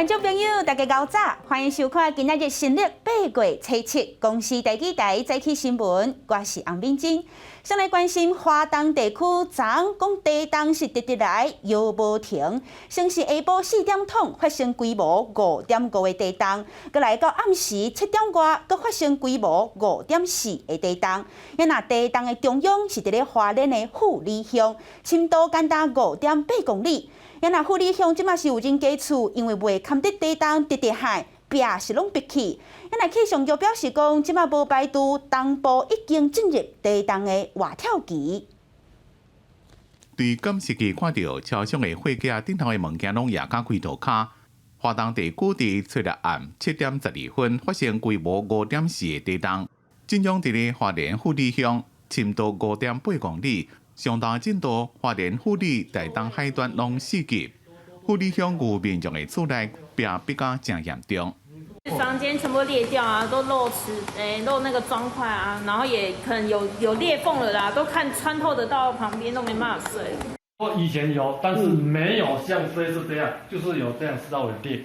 观众朋友，大家早早，欢迎收看今仔日新历8月初7，公司第几台早起新闻，我是洪敏晶。先来关心华东地区，昨讲地动是直直来，摇无停。先是下晡4点钟发生规模5.5的地动，搁来到暗时7点外，搁发生规模5.4的地动。那地动的中央是伫咧花莲的富里乡，深度简单5.8公里。那富里乡即马是有人家厝，因为未堪得地动直直海。壁是拢闭起，那气象局表示讲，即马无排除东部已经进入地动的活跳期。对监视器看到车厢的货架顶头的物件拢夜间开涂骹。华东地区伫初日暗7点12分发生规模5.4的地动，震央伫咧花莲富里乡，深度5.8公里，上大震度花莲富里大东海端拢4级。富里乡有民众的厝内壁比较真严重。房间全部裂掉啊，都漏漏那个砖块啊，然后也可能有裂缝了啦，都看穿透得到旁边，都没办法睡。我以前有，但是没有像这次这样，就是有这样稍微裂。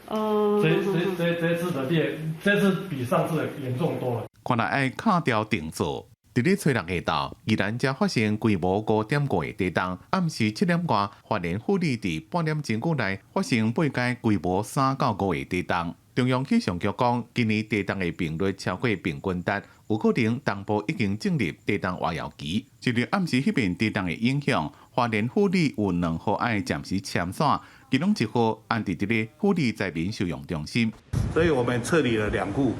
这次的裂，这次比上次的严重多了。看来爱卡掉定做。伫咧初6下昼，宜兰才发生规模5.5的地动，暗时7点外，花莲富里伫半点钟久内发生8届规模3.5的地动。中央气象局讲，今年地动的频率超过平均值，有可能东部已经进入地动活跃期。受到暗时迄边地动的影响，花莲富里有2号爱暂时签线，其中1号安伫咧富里灾民收容中心。所以我们撤离了2户。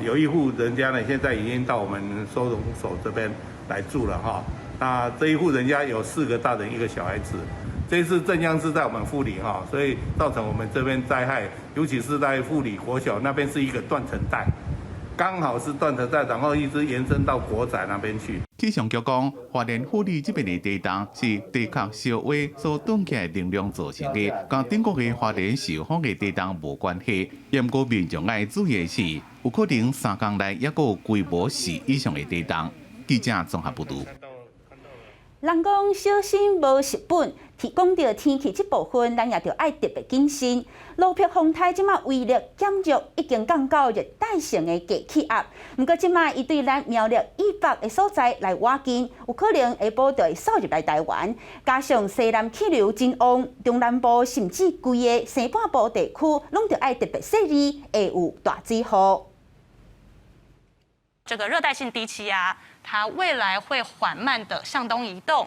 有一户人家呢，现在已经到我们收容所这边来住了哈。那这一户人家有4个大人，1个小孩子。这一次震央是在我们富里哈，所以造成我们这边灾害，尤其是在富里国小那边是一个断层带，刚好是断层带，然后一直延伸到国仔那边去。气象局讲，花莲富里这边的地动是地壳烧瓦所冻起来能量造成的，跟顶国的花莲受风的地动无关系。不过民众爱注意的是，有可能3天内也有规模4以上的地动。记者综合报道。人讲小心无蚀本，讲到天气这部分，咱也着爱特别谨慎。路僻风台即马威力减弱，已经降到热带性的低气压。不过即马伊对咱苗栗以北的所在来挖近，有可能下晡就会扫入来台湾。加上西南气流真旺，中南部甚至规个西半部地区，拢着爱特别小心，会有大水雨。这个热带性低气压，它未来会缓慢的向东移动。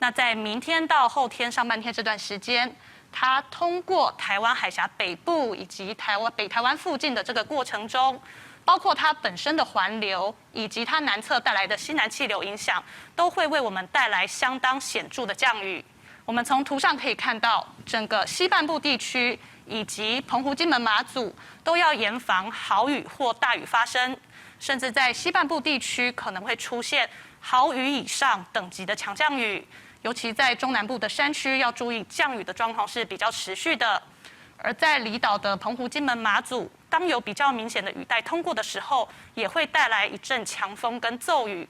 那在明天到后天上半天这段时间，它通过台湾海峡北部以及北台湾附近的这个过程中，包括它本身的环流以及它南侧带来的西南气流影响，都会为我们带来相当显著的降雨。我们从图上可以看到，整个西半部地区以及澎湖、金门、马祖都要严防豪雨或大雨发生。甚至在西半部地区可能会出现豪雨以上等级的强降雨，尤其在中南部的山区要注意降雨的状况是比较持续的。而在离岛的澎湖、金门、马祖，当有比较明显的雨带通过的时候，也会带来一阵强风跟骤雨。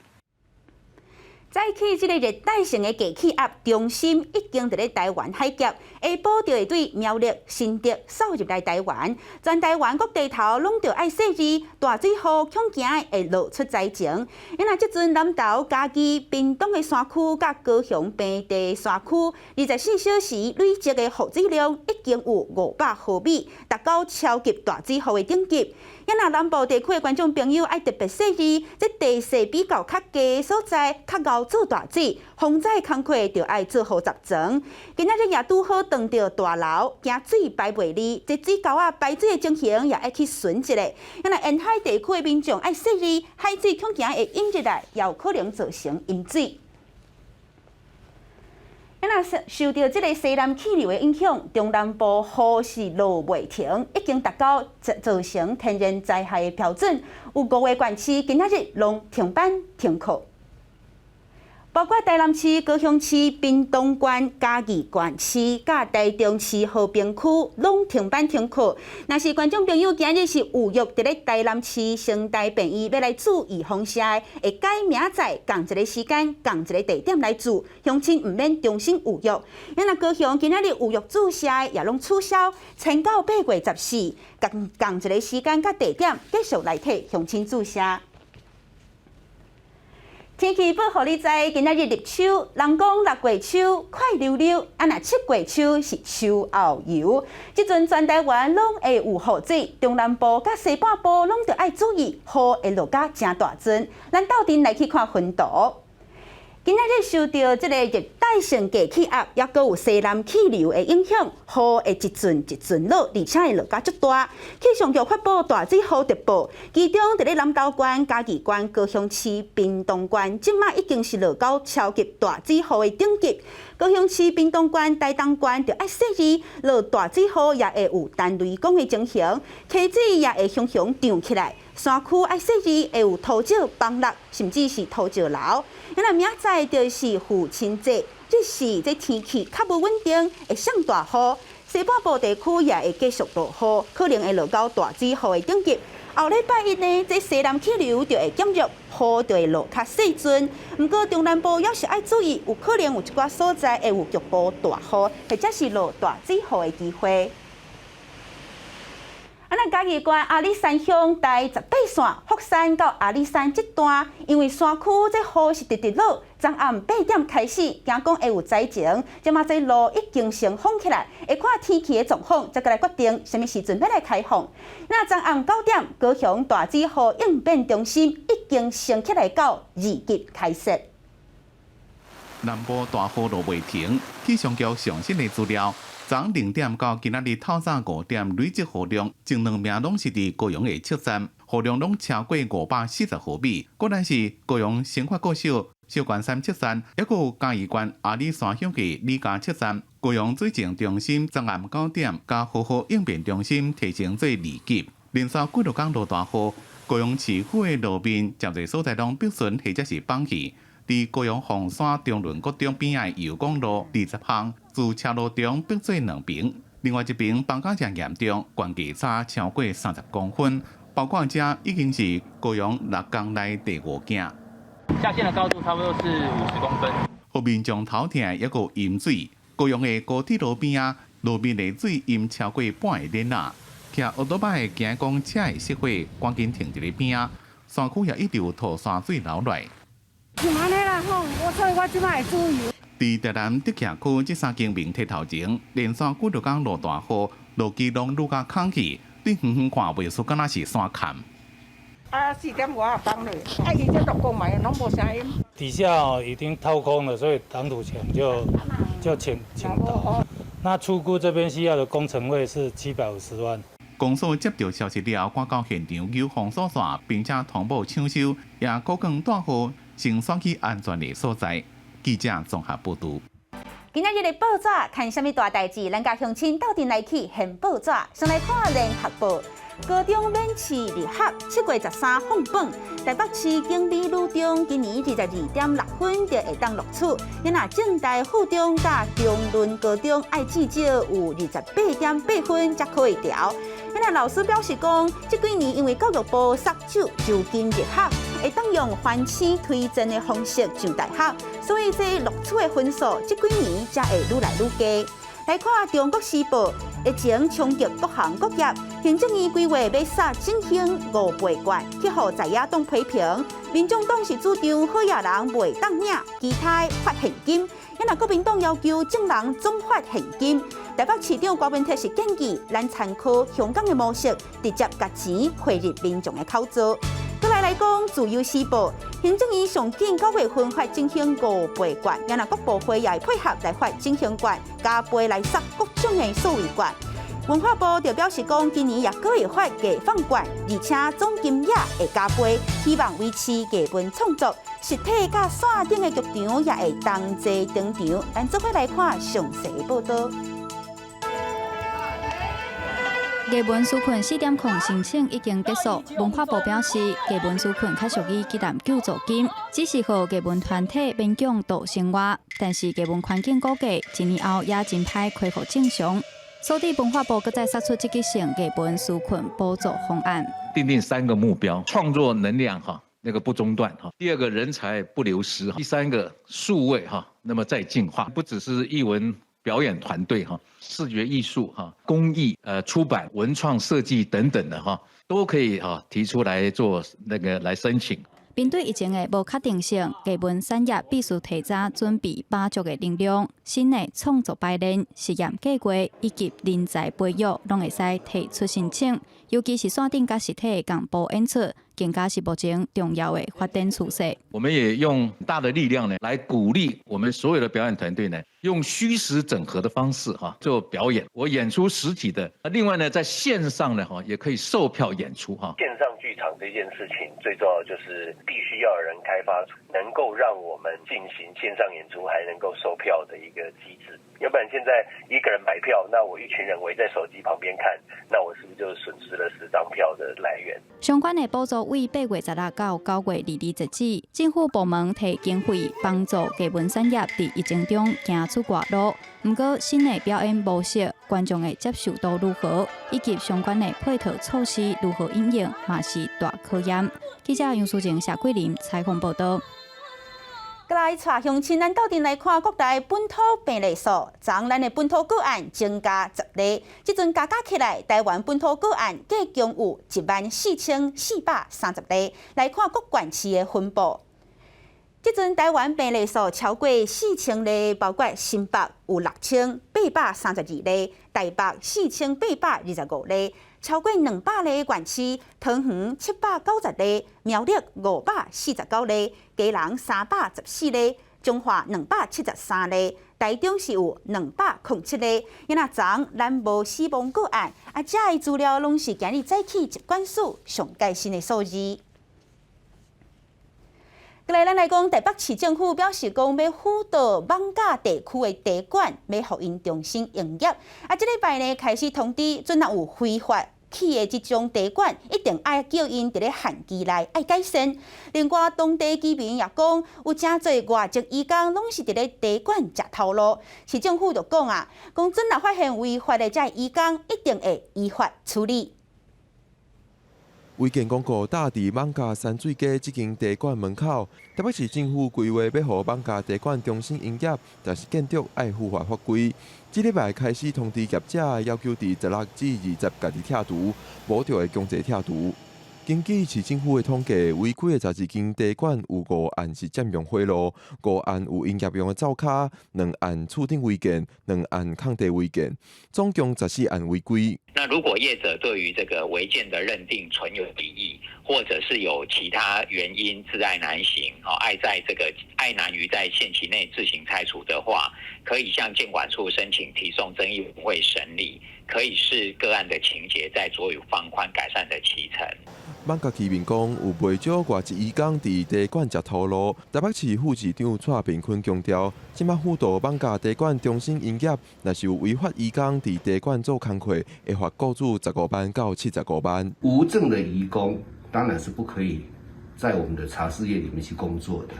早起这个热带性的低气压中心已经伫咧台湾海峡，下晡就会对苗栗、新竹扫入来台湾。全台湾各地头拢着爱小心，大水雨恐惊会露出灾情。因即阵南投、嘉义、屏东的山区，甲高雄平地山区，24小时累积的雨水量已经有500毫米，达到超级大水雨的等级。南部地区的观众朋友爱特别小心，这地势比较较低的所在，较熬做大水，防灾工课就爱做好集装。今仔日也拄好撞到大楼，惊水排袂离，这水沟啊排水的情形也爱去巡一下。沿海地区的民众爱小心，海水恐惊会涌入来，也有可能造成淹水。受到这个西南气流的影响，中南部雨是落袂停，已经达到造成天然灾害的标准。有5个县市今仔日拢停班停课。包括台南市、高雄市、屏东县、嘉义县市、甲台中市和平区拢停班停课。若是观众朋友今日是有约伫咧台南市成大病院要来注意风险的，会改明仔同一个时间、同一个地点来注，乡亲唔免重新预约。因若高雄今仔日预约注射也拢取消，迁到8月14，同一个时间甲地点继续来替乡亲注射。天气报互你知，今仔日入秋，人讲6月秋快溜溜，若7月秋是秋后游。即阵全台湾拢会有雨水，中南部甲西半部拢着爱注意，雨会落甲真大阵。咱斗阵来去看分图。今仔日受到这个热带性低气压，也阁有西南气流的影响，雨会一阵一阵落，而且会落甲足大。气象局发布大水雨特报，其中伫咧南投县、嘉义县、高雄市、屏东县，即马已经是落到超级大水雨的等级。高雄市、屏东县、台东县着爱细意落大水雨，也会有单雷公的情形，溪水也会熊熊涨起来。山区爱细意会有土石崩落，甚至是土石流。那明仔就是父亲节，即是这天气较无稳定，会上大雨。西半部地区也会继续落雨，可能会落到大水雨的等级。后礼拜一呢，这西南气流就会减弱，雨就会落较细阵。不过中南部也是爱注意，有可能有一寡所在会有局部大雨，或者是落大水雨的机会。咱嘉义县阿里山乡第18线福山到阿里山这段，因为山区这雨是直直落，昨暗8点开始，惊讲会有灾情，即马这路已经先封起来，会看天气的状况，再来决定什么时阵要来开放。那昨暗9点，高雄大水雨应变中心已经升起来到2级开设。南部大雨落未停，气象局上新的资料。昨0点到今仔日透早5点，累积雨量前2名拢是伫高雄的测站，雨量拢超过540毫米。果然是高雄生发国小小关山测站，也有嘉义县阿里山乡的李家测站。高雄水情中心昨暗9点，甲雨应变中心提升做2级。连续几多天落大雨，高雄市区的路面渐侪所在拢逼顺或者是放弃。伫高雄凤山中仑国中边的油公路20项，自车路中逼做2边。另外一边放假正严重，悬架差超过30公分，包括这已经是高雄6港内第5件。下线的高度差不多是50公分。后面将头疼也有淹水，高雄的高铁路边啊，路面的水淹超过半个脸啊。骑奥多巴的行公车的熄火，赶紧停一个边啊。山区也一直有土山水流来。是安尼啦吼，所以我即摆会注意。伫台南德崎区这3间明铁头前，连续几多天落大雨，路基拢愈加空气，对远远看袂出，敢若是山坎。4点我也放落，伊这都讲嘛，拢无声音。底下已经掏空了，所以挡土墙就倾倒。那出估这边需要的工程费是750万。公所接到消息了，赶到现场救防疏散，并且同步抢修，也各更大雨，先选去安全的所在。记者综合报道。今仔日的报纸看什么大代志，咱甲乡亲斗阵来去现报纸，先来看联合报。高中免试入学，7月13放榜。台北市景美女中今年22.6分就会当录取。因那政大附中甲中仑高中爱至少有28.8分才可以调。因那老师表示讲，这几年因为教育部杀手就近入学，会当用翻青推荐的方式上大学，所以这录取的分数这几年才会愈来愈低。来看《中国时报》，疫情冲击各行各业，行政院规划要杀振兴5倍券，去互在野党批评。民众党是主张好野人袂当领，其他发现金。因那国民党要求证人总发现金。台北市长郭文铁是建议咱参考香港的模式，直接把钱汇入民众的口座。再来讲《自由时报》，行政院上紧9月份发振兴5倍券，因那各部会也会配合来发振兴券，加倍来杀各种的受惠券。文化部就表示讲，今年也搁会发艺放券，而且总金额会加倍，希望维持艺文创作。实体甲线顶的剧场也会同齐登场。咱做伙来看详细报道。艺文纾困4点控申请已经结束，文化部表示，艺文纾困较属于鸡蛋救助金，只是互艺文团体勉强度生活，但是艺文环境估计1年后也真歹恢复正常。所以文化部搁再释出积极性艺文纾困补助方案，订定3个目标：创作能量那个不中断第2个人才不流失，第3个数位那么再进化，不只是艺文表演团队视觉艺术工艺出版文创设计等等的都可以提出来做那个来申请。面对疫情的无确定性，艺文产业必须提早准备8足的能量，新的创作排练、实验计划以及人才培育，拢会使提出申请。尤其是线顶甲实体的共步演出，更加是目前重要的发展趋势。我们也用大的力量呢，来鼓励我们所有的表演团队呢，用虚实整合的方式做表演。我演出实体的，另外呢，在线上呢也可以售票演出线上剧场这件事情最重要就是必须要有人开发出能够让我们进行线上演出还能够售票的一个机制。要不然现在一个人买票，那我一群人围在手机旁边看，那我是不是就损失了10张票的来源？相关的补助为8月16到9月22截止，政府部门提经费帮助艺文产业在疫情中行出活路。不过，新的表演模式、观众的接受度如何，以及相关的配套措施如何应用，嘛是大考验。记者杨淑静、谢桂林采访报道。再来带乡亲咱到阵来看国内本土病例数，昨咱的本土个案增加10例，即阵加起来，台湾本土个案计共有14430例。来看各县市的分布，即阵台湾病例数超过4000例，包括新北有6832例，台北4825例。超过200例的县市，桃园790例，苗栗549例，基隆314例，中华273例，台中是有207例。因若昨咱无死亡个案，这的资料拢是今日早起疾管署上最新的数字。再来，咱来讲，台北市政府表示讲，要辅导艋舺地区的茶馆，要互因重新营业。这礼拜呢，开始通知，准若有非法起的这种茶馆，一定要叫因伫咧限期内要改善。另外，当地居民也讲，有真侪外籍移工拢是伫咧茶馆食头路。市政府就讲讲准若发现违法的这移工，一定会依法处理。违建广告搭伫艋舺山水街这间茶馆门口，台北市政府规划要予艋舺茶馆重新营业，但是建筑爱符合法规。这礼拜开始通知业者，要求伫16至20家己拆除，无就会强制拆除。根据市政府的统计，违规的12间茶馆有5案是占用賄賂，5案有营业用的灶卡，2案厝顶违建，2案空地违建，总共14案违规。那如果业者对于这个违建的认定存有敌意，或者是有其他原因自爱难行，爱难于在限期内自行拆除的话，可以向建管处申请提送争议委员会审理，可以视个案的情节再酌予放宽改善的期程。艋舺居民讲，有不少外籍移工伫茶馆食头路。台北市副市长蔡炳坤强调，即马辅导艋舺茶馆重新营业，若是有违法移工伫茶馆做工课，会罚雇主15万到75万。无证的移工当然是不可以在我们的茶事业里面去工作的。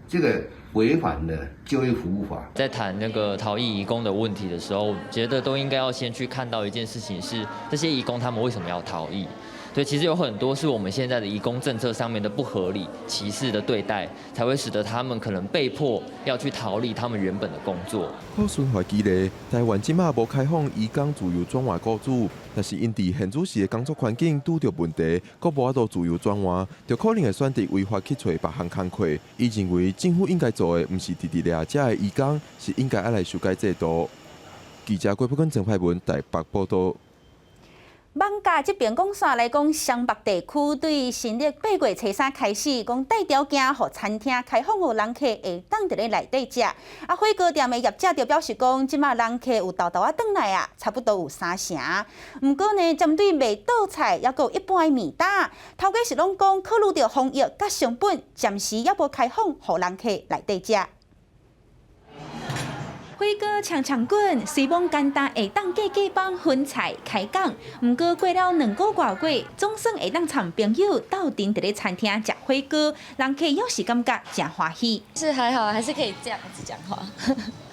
这个违反了就业服务法。在谈那个逃逸移工的问题的时候，我觉得都应该要先去看到一件事情是，这些移工他们为什么要逃逸？对，其实有很多是我们现在的移工政策上面的不合理、歧视的对待，才会使得他们可能被迫要去逃离他们原本的工作。好循环激励，台湾即马无开放移工自由转换雇主，但是因伫现主时的工作环境拄着问题，阁无法度自由转换，就可能会选择违法去找别项工课。伊认为政府应该做的，毋是直直掠遮的移工，是应该要来修改制度。记者郭柏根、郑派文台北报道。艋舺这边讲煞来讲，湘北地区对新历8月初3开始，讲带条件，互餐厅开放，互人客会当伫咧内底食。火锅店的业者就表示讲，即马人客有豆豆仔转来差不多有3成。毋过呢，针对卖倒菜，也有一般的面搭，头家是拢讲考虑到防疫甲成本，暂时也无开放，互人客内底食。火锅长长滚，虽望简单会当过假帮分菜开讲，毋过过了2个外月，总算会当参朋友斗阵伫咧餐厅食火锅，人客又是感觉真欢喜。是还好，还是可以这样子讲话。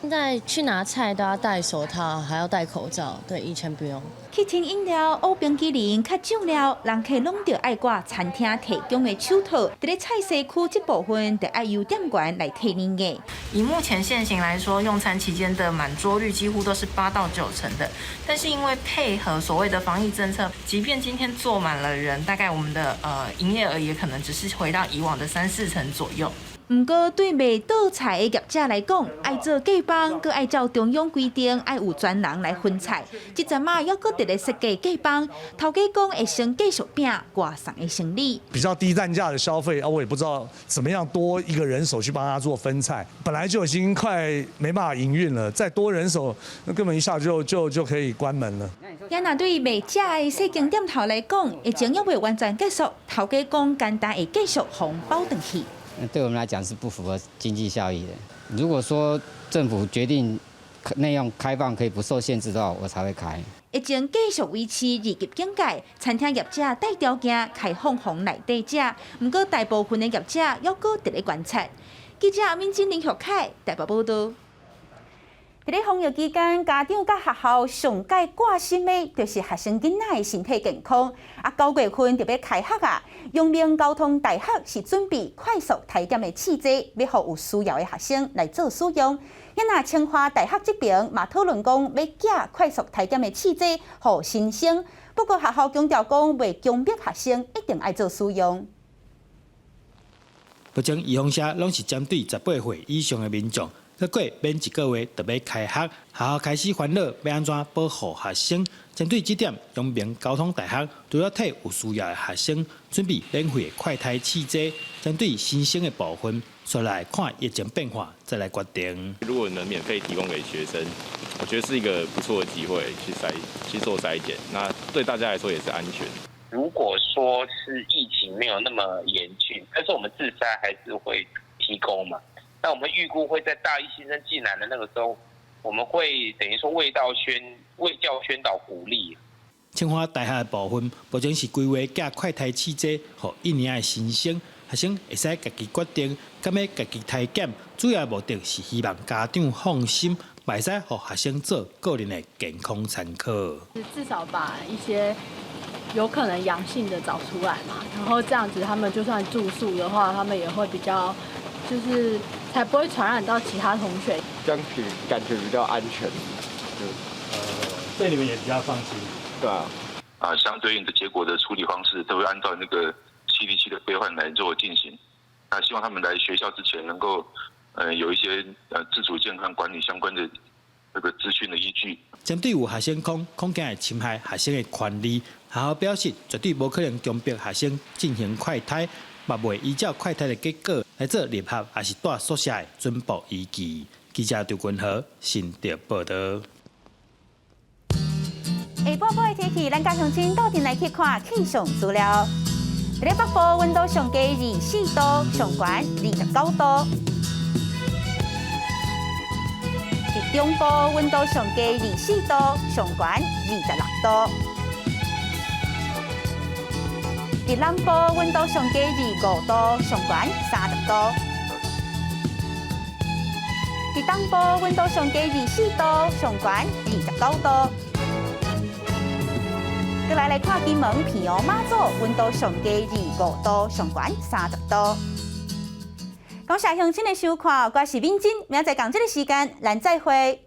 现在去拿菜都要戴手套，还要戴口罩，对，以前不用。去听饮料、乌冰淇淋较酱料，人客拢着爱挂餐厅提供的手套，伫咧菜市区这部分，得爱由店员来替您的。以目前现行来说，用餐期间的满桌率几乎都是8到9成的。但是因为配合所谓的防疫政策，即便今天坐满了人，大概我们的营业额也可能只是回到以往的3、4成左右。毋过，对卖倒菜的业者来讲，爱做假帮，佮爱照中央规定，爱有专人来分菜。即阵嘛，还佮伫咧设计假帮，头家讲会先继续拼外送的生意。比较低单价的消费我也不知道怎么样多一个人手去帮他做分菜，本来就已经快没办法营运了，再多人手，那根本一下就可以关门了。也若对卖食的细间店头来讲，疫情还未完全结束，头家讲简单会继续红包回去。对我们来讲是不符合经济效益的。如果说政府决定内容开放可以不受限制的话，我才会开。疫情继续维持2级警戒，餐厅业者带条件开放内底食，不过大部分的业者还搁伫咧观察。记者民警林玉凯台北报道。伫咧防疫期间，家长甲学校上界挂心的，就是学生囡仔的身体健康。9月份就要开学啊！阳明交通大学是准备快速体检的试剂，要互有需要的学生来做使用。那清华大学这边嘛讨论讲，要寄快速体检的试剂互新生。不过学校强调讲，未强迫学生一定爱做使用。目前预防社拢是针对18岁以上的民众。再过免1个月就要开学，学校开始烦恼要安怎保护学生。针对这点，阳明交通大学除了替有需要的学生准备免费的快筛试剂，针对新生的部分，再来看疫情变化，再来决定。如果能免费提供给学生，我觉得是一个不错的机会去做筛检，那对大家来说也是安全。如果说是疫情没有那么严峻，但是我们自筛还是会提供嘛。那我们预估会在大一新生进来的那个时候，我们会等于说卫教宣导鼓励。清华大学的部分，目前是规划寄快筛试剂，予1年的新生学生会使家己决定，敢要家己体检。主要目的是希望家长放心，袂使予学生做个人的健康参考。至少把一些有可能阳性的找出来嘛，然后这样子他们就算住宿的话，他们也会比较就是才不会传染到其他同学，这样感觉比较安全，对你们也比较放心，对啊。相对应的结果的处理方式都会按照那个707的规范来做进行。那希望他们来学校之前能够有一些自主健康管理相关的这个资讯的依据。针对有学生恐惊会侵害学生的权利，学校表示绝对无可能强迫学生进行快筛，嘛袂依照快筛的结果来做入学还是住宿舍的准部依据。记者刘君和新竹报道。下晡晡的天气，咱甲乡亲到阵来去看气象资料。在北部温度上低24度，上悬29度；在中部温度上低24度，上悬26度；在南部温度上低25度，上悬30度；在东部温度上低24度，上悬29度。再来看金门平遥马祖，温度上低25度，上悬30度。感谢乡亲的收看，我是敏珍，明仔载同这个时间，咱再会。